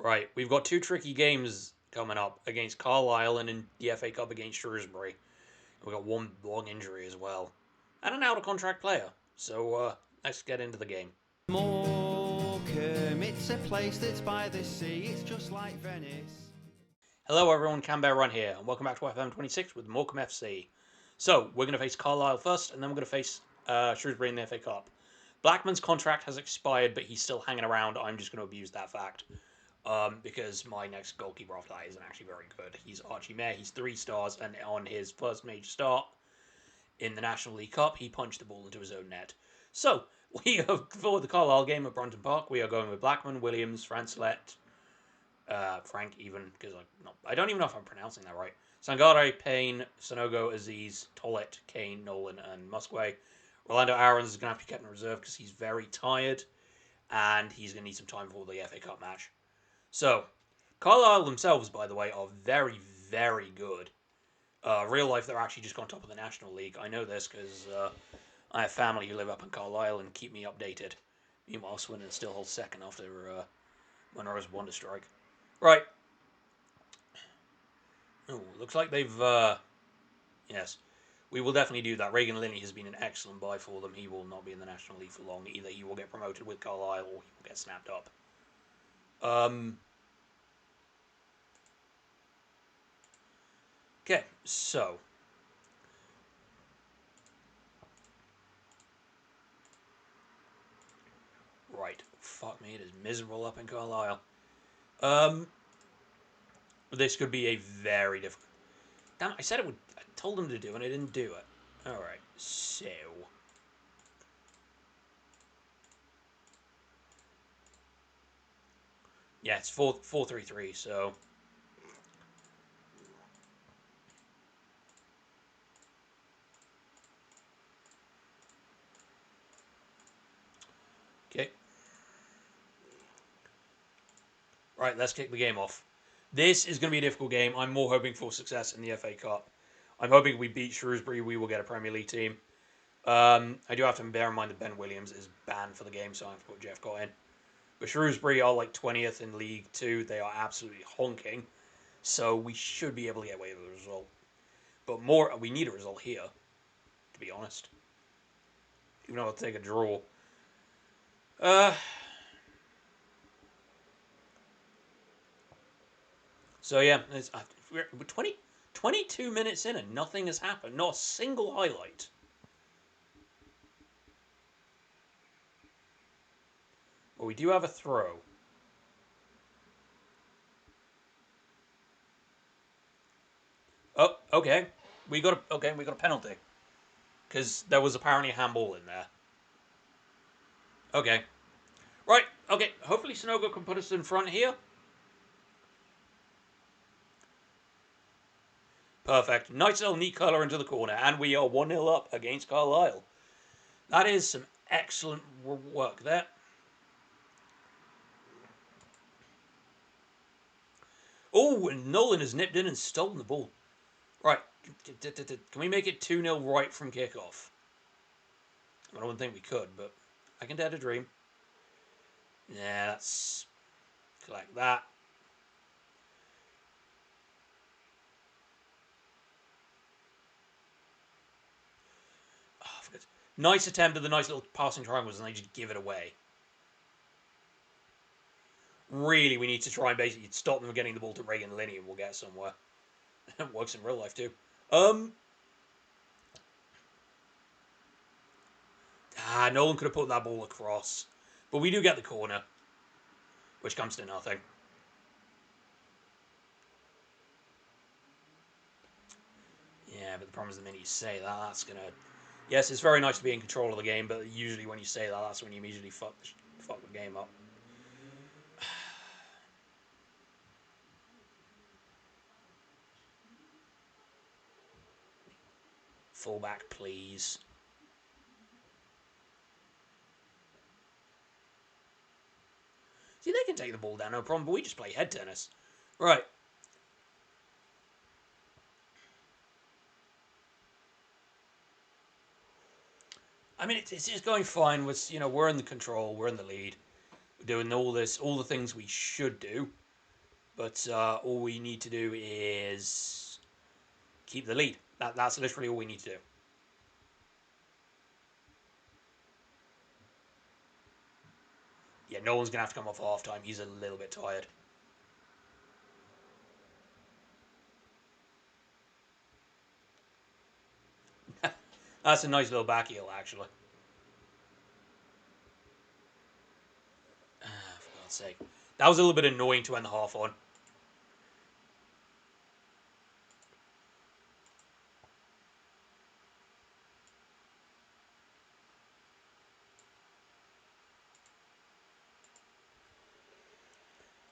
Right, we've got two tricky games coming up against Carlisle and in the FA Cup against Shrewsbury. We've got one long injury as well. And an out-of-contract player. So, let's get into the game. Morecambe, it's a place that's by the sea, it's just like Venice. Hello everyone, Canberra Run here, and welcome back to FM26 with Morecambe FC. So, we're going to face Carlisle first, and then we're going to face Shrewsbury in the FA Cup. Blackman's contract has expired, but he's still hanging around. I'm just going to abuse that fact. Because my next goalkeeper after that isn't actually very good. He's Archie Mayer, he's 3 stars, and on his first major start in the National League Cup, he punched the ball into his own net. So, for the Carlisle game at Brunton Park, we are going with Blackman, Williams, Francelette, Frank even, because I don't even know if I'm pronouncing that right. Sangare, Payne, Sonogo, Aziz, Tollett, Kane, Nolan, and Musquay. Rolando Aarons is going to have to be kept in reserve because he's very tired, and he's going to need some time for the FA Cup match. So, Carlisle themselves, by the way, are very, very good. Real life, they're actually just on top of the National League. I know this because I have family who live up in Carlisle and keep me updated. Meanwhile, Swindon still holds second after Monroe's wonder strike. Right. Oh, looks like they've... yes. We will definitely do that. Regan Linney has been an excellent buy for them. He will not be in the National League for long. Either he will get promoted with Carlisle or he will get snapped up. Okay, so... Right. Fuck me, it is miserable up in Carlisle. This could be a very difficult... Damn it, I said it would... I told them to do it and I didn't do it. Alright, so... Yeah, it's 4-3-3, so... Okay. Right, let's kick the game off. This is going to be a difficult game. I'm more hoping for success in the FA Cup. I'm hoping we beat Shrewsbury. We will get a Premier League team. I do have to bear in mind that Ben Williams is banned for the game, so I have to put Jeff Cott in. But Shrewsbury are like 20th in League 2. They are absolutely honking. So we should be able to get away with the result. But we need a result here, to be honest. Even though I'll take a draw. So yeah, we're 22 minutes in and nothing has happened. Not a single highlight. But we do have a throw. Oh, okay. We got a penalty. Because there was apparently a handball in there. Okay. Right, okay. Hopefully Sonogo can put us in front here. Perfect. Nice little neat colour into the corner. And we are 1-0 up against Carlisle. That is some excellent work there. Oh, and Nolan has nipped in and stolen the ball. Right. Can we make it 2-0 right from kickoff? I don't think we could, but I can dare to dream. Yeah, let's collect that. Oh, nice attempt at the nice little passing triangles, and they just give it away. Really, we need to try and basically stop them from getting the ball to Regan Linney, and we'll get somewhere. It works in real life too. Nolan could have put that ball across. But we do get the corner, which comes to nothing. Yeah, but the problem is the minute you say that, that's going to... Yes, it's very nice to be in control of the game, but usually when you say that, that's when you immediately fuck the game up. Fullback, please. See, they can take the ball down, no problem, but we just play head tennis. Right. I mean, it's just going fine. We're in the control. We're in the lead. We're doing all the things we should do. But all we need to do is keep the lead. That's literally all we need to do. Yeah, no one's going to have to come off half-time. He's a little bit tired. That's a nice little back heel, actually. For God's sake. That was a little bit annoying to end the half on.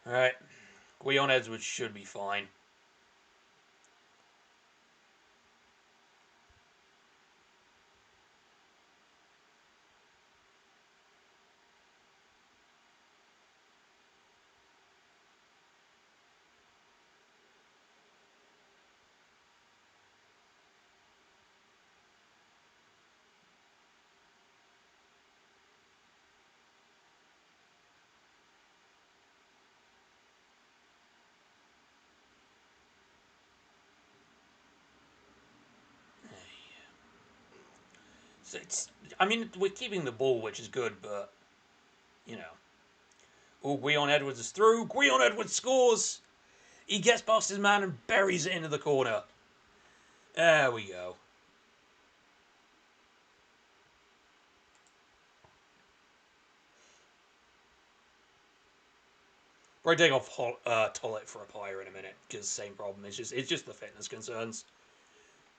Alright. Gwion Edwards should be fine. So I mean, we're keeping the ball, which is good, but, you know. Oh, Gwion Edwards is through. Gwion Edwards scores! He gets past his man and buries it into the corner. There we go. We're take off Tollett for a pyre in a minute, because same problem. It's just the fitness concerns.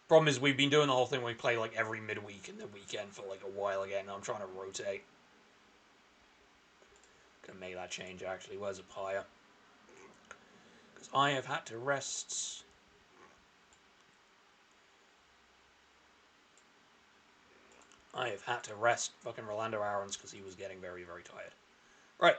Problem is, we've been doing the whole thing where we play like every midweek and the weekend for like a while again. I'm trying to rotate. Gonna make that change actually. Where's a pyre? Because I have had to rest. I have had to rest fucking Rolando Aarons because he was getting very, very tired. Right.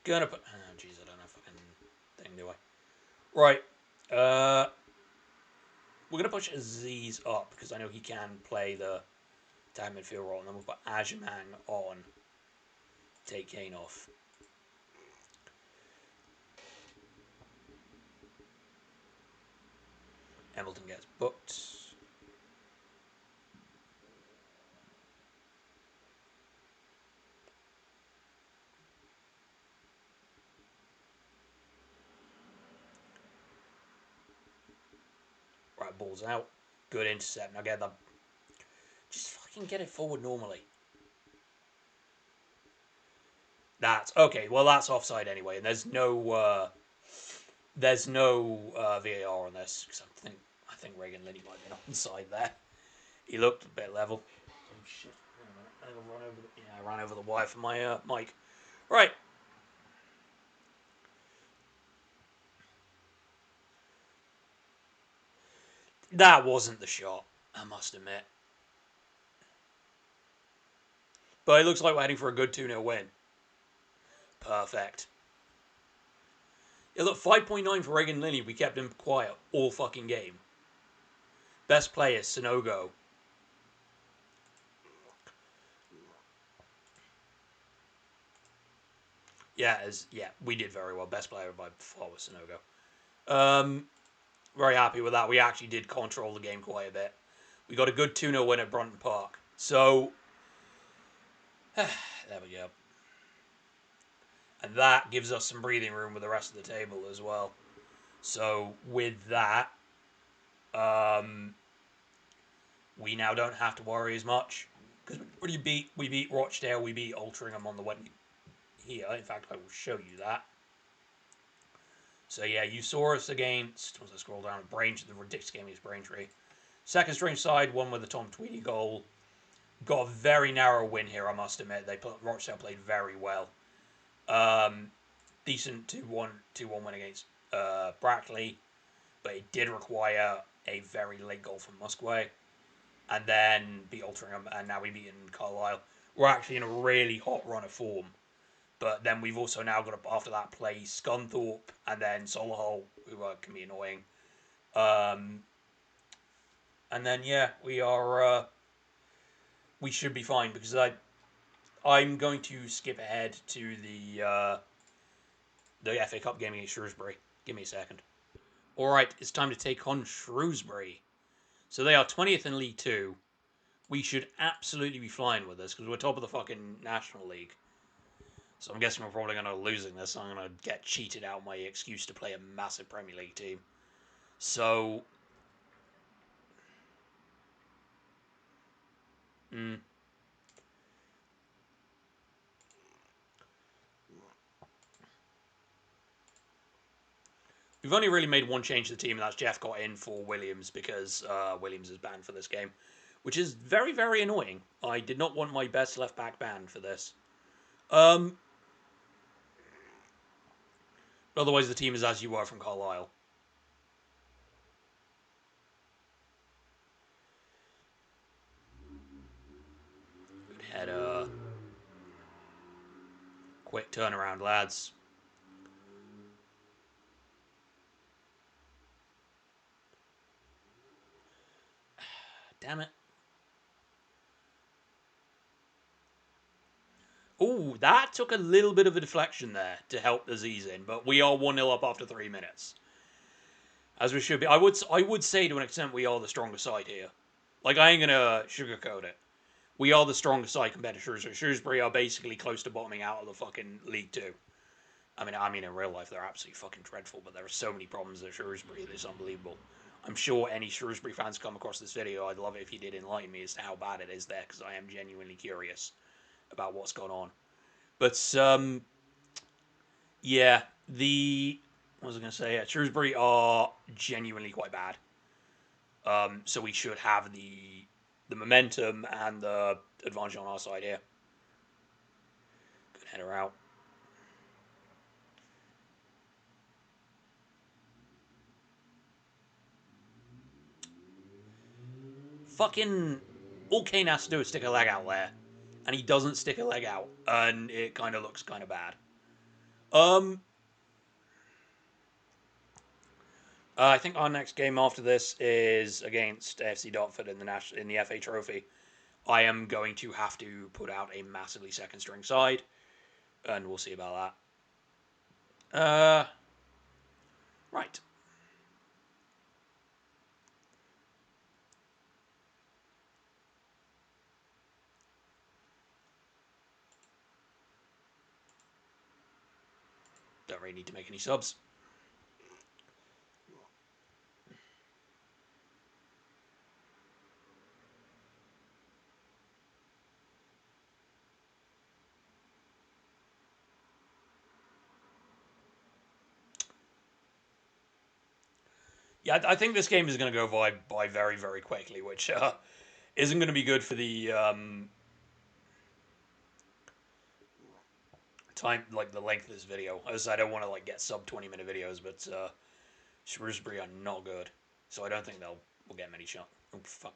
We're gonna put. Oh, jeez, I don't have fucking thing, do I? Right. We're gonna push Aziz up because I know he can play the tag midfield role, and then we'll put Ajamang on. Take Kane off. Hamilton gets booked. Right, ball's out. Good intercept. Now get the. Just fucking get it forward normally. That's okay. Well, that's offside anyway, and there's no VAR on this because I think Regan Linney might have been onside there. He looked a bit level. Oh shit! Wait a minute. I ran over the wire for my mic. Right. That wasn't the shot, I must admit. But it looks like we're heading for a good 2-0 win. Perfect. Yeah, look, 5.9 for Regan Linney. We kept him quiet all fucking game. Best player, Sonogo. Yeah, we did very well. Best player by far was Sonogo. Very happy with that. We actually did control the game quite a bit. We got a good 2-0 win at Brunton Park. So, there we go. And that gives us some breathing room with the rest of the table as well. So, with that, we now don't have to worry as much. Because we beat Rochdale, we beat Altrincham on the way here. In fact, I will show you that. So yeah, you saw us against, once I scroll down, the ridiculous game against Braintree. Second string side, won with a Tom Tweedy goal. Got a very narrow win here, I must admit. Rochdale played very well. Decent 2-1 win against Brackley, but it did require a very late goal from Musquay. And then beat Altrincham, and now we beat in Carlisle. We're actually in a really hot run of form. But then we've also now got to, after that, play Scunthorpe and then Solihull, who can be annoying. And then yeah, we should be fine because I'm going to skip ahead to the FA Cup game against Shrewsbury. Give me a second. All right, it's time to take on Shrewsbury. So they are 20th in League Two. We should absolutely be flying with this because we're top of the fucking National League. So I'm guessing we're probably going to losing this. I'm going to get cheated out my excuse to play a massive Premier League team. So, we've only really made one change to the team, and that's Jeff got in for Williams because Williams is banned for this game, which is very, very annoying. I did not want my best left back banned for this. Otherwise, the team is as you were from Carlisle. Good header. Quick turnaround, lads. Damn it. Ooh, that took a little bit of a deflection there to help Aziz in, but we are 1-0 up after 3 minutes. As we should be. I would say to an extent we are the stronger side here. Like, I ain't gonna sugarcoat it. We are the stronger side compared to Shrewsbury. Shrewsbury are basically close to bottoming out of the fucking League Two. I mean, in real life, they're absolutely fucking dreadful, but there are so many problems at Shrewsbury that it's unbelievable. I'm sure any Shrewsbury fans come across this video, I'd love it if you did enlighten me as to how bad it is there, because I am genuinely curious about what's gone on. But, yeah, what was I going to say? Yeah, Shrewsbury are genuinely quite bad. So we should have the momentum and the advantage on our side here. Good header out. Fucking all Kane has to do is stick a leg out there, and he doesn't stick a leg out, and it kind of looks kind of bad. I think our next game after this is against AFC Dartford in the FA Trophy. I am going to have to put out a massively second string side, and we'll see about that. Right. Don't really need to make any subs. Yeah, I think this game is going to go by very, very quickly, which isn't going to be good for the time, like the length of this video. As I don't want to like get sub 20-minute videos, but Shrewsbury are not good, so I don't think we'll get many shots. Oh fuck!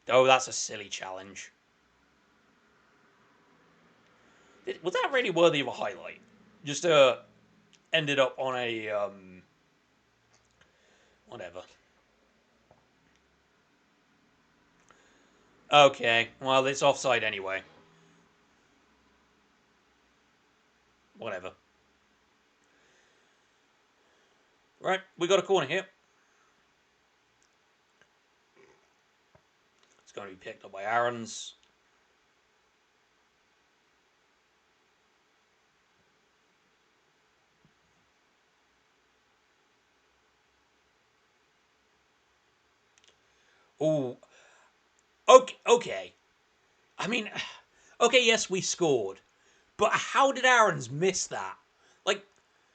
Oh, that's a silly challenge. Was that really worthy of a highlight? Just ended up on a whatever. Okay, well it's offside anyway. Whatever. Right, we got a corner here. It's going to be picked up by Aaron's. Oh, okay. I mean, okay, yes, we scored, but how did Aaron's miss that? Like,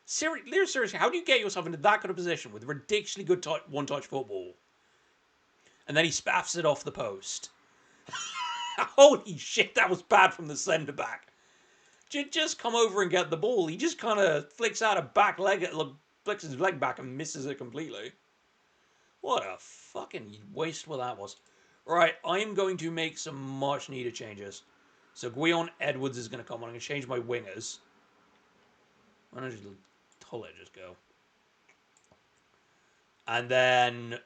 seriously, how do you get yourself into that kind of position with ridiculously good one-touch football, and then he spaffs it off the post? Holy shit, that was bad from the centre back. Just come over and get the ball. He just kind of flicks out a back leg, flicks his leg back and misses it completely. What a fucking waste what that was. Right, I am going to make some much needed changes. So Guion Edwards is going to come on. I'm going to change my wingers. Why don't you Tolle just go? And then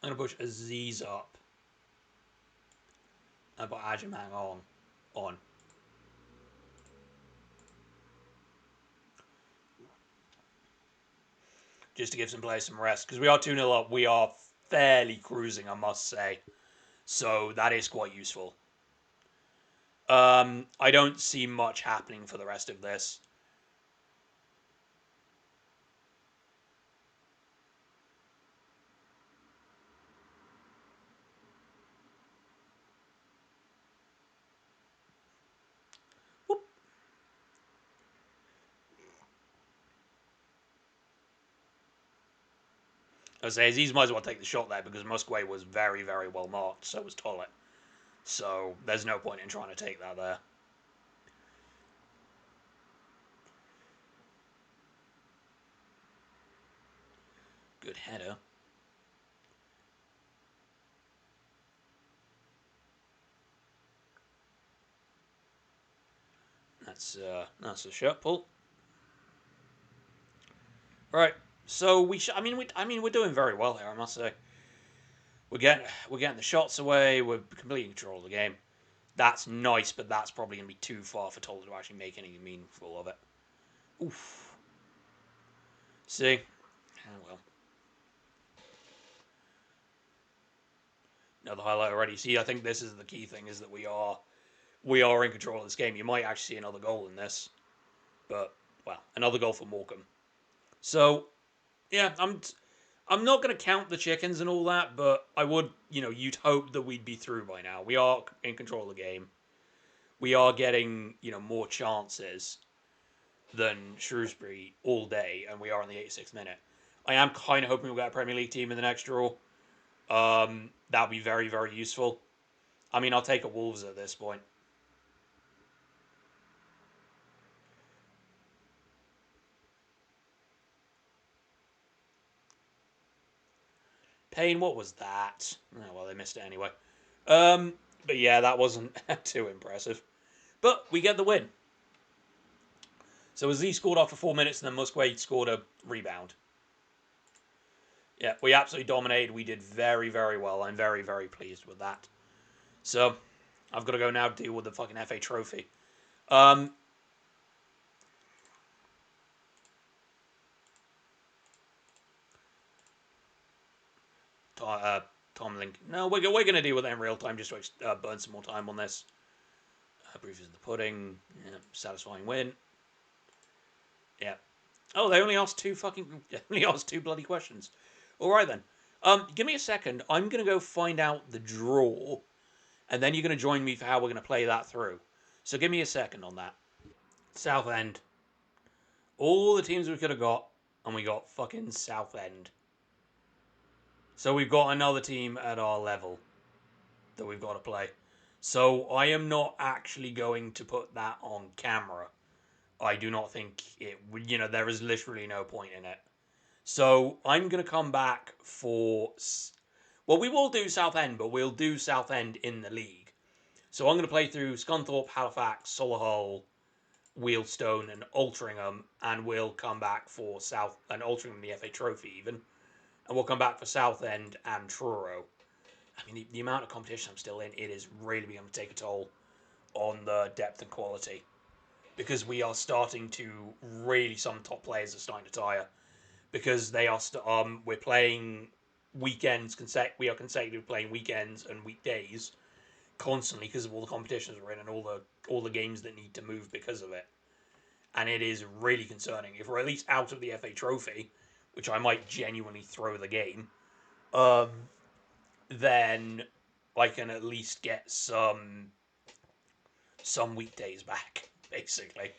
I'm going to push Aziz up. And put Ajimang on. Just to give some players some rest. Because we are 2-0 up. We are fairly cruising, I must say. So that is quite useful. I don't see much happening for the rest of this. Whoop. I say Aziz might as well take the shot there because Musquay was very, very well marked. So was Tollett. So there's no point in trying to take that there. Good header. That's a shirt pull. Right. So we're doing very well here, I must say. We're getting the shots away. We're completely in control of the game. That's nice, but that's probably going to be too far for Toller to actually make anything meaningful of it. Oof. See? Oh, well. Another highlight already. See, I think this is the key thing, is that we are in control of this game. You might actually see another goal in this. But, well, another goal for Morecambe. So, yeah, I'm not going to count the chickens and all that, but I would, you'd hope that we'd be through by now. We are in control of the game. We are getting, more chances than Shrewsbury all day, and we are in the 86th minute. I am kind of hoping we'll get a Premier League team in the next draw. That would be very, very useful. I mean, I'll take a Wolves at this point. Payne, what was that? Oh, well, they missed it anyway. But yeah, that wasn't too impressive. But we get the win. So Aziz scored after 4 minutes, and then Musquay scored a rebound. Yeah, we absolutely dominated. We did very, very well. I'm very, very pleased with that. So, I've got to go now deal with the fucking FA trophy. Tom Link. No, we're going to deal with that in real time just to burn some more time on this. Proof is in the pudding. Yeah, satisfying win. Yeah. Oh, they only asked two bloody questions. All right then. Give me a second. I'm gonna go find out the draw, and then you're gonna join me for how we're gonna play that through. So give me a second on that. Southend. All the teams we could have got, and we got fucking Southend. So we've got another team at our level that we've got to play. So I am not actually going to put that on camera. I do not think it would, there is literally no point in it. So I'm going to come back for, well, we will do Southend, but we'll do Southend in the league. So I'm going to play through Scunthorpe, Halifax, Solihull, Wealdstone, and Altrincham, and we'll come back for Altrincham the FA Trophy even, and we'll come back for Southend and Truro. I mean, the amount of competition I'm still in, it is really beginning to take a toll on the depth and quality. Because we are starting to some top players are starting to tire, because they are we're playing weekends we are consecutively playing weekends and weekdays constantly because of all the competitions we're in and all the games that need to move because of it, and it is really concerning. If we're at least out of the FA Trophy, which I might genuinely throw the game, then I can at least get some weekdays back, basically,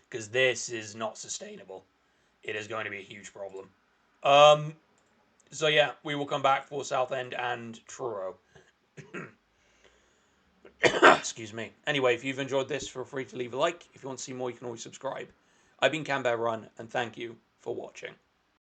because this is not sustainable. It is going to be a huge problem. So yeah, we will come back for Southend and Truro. Excuse me. Anyway, if you've enjoyed this, feel free to leave a like. If you want to see more, you can always subscribe. I've been Canberra Run, and thank you for watching.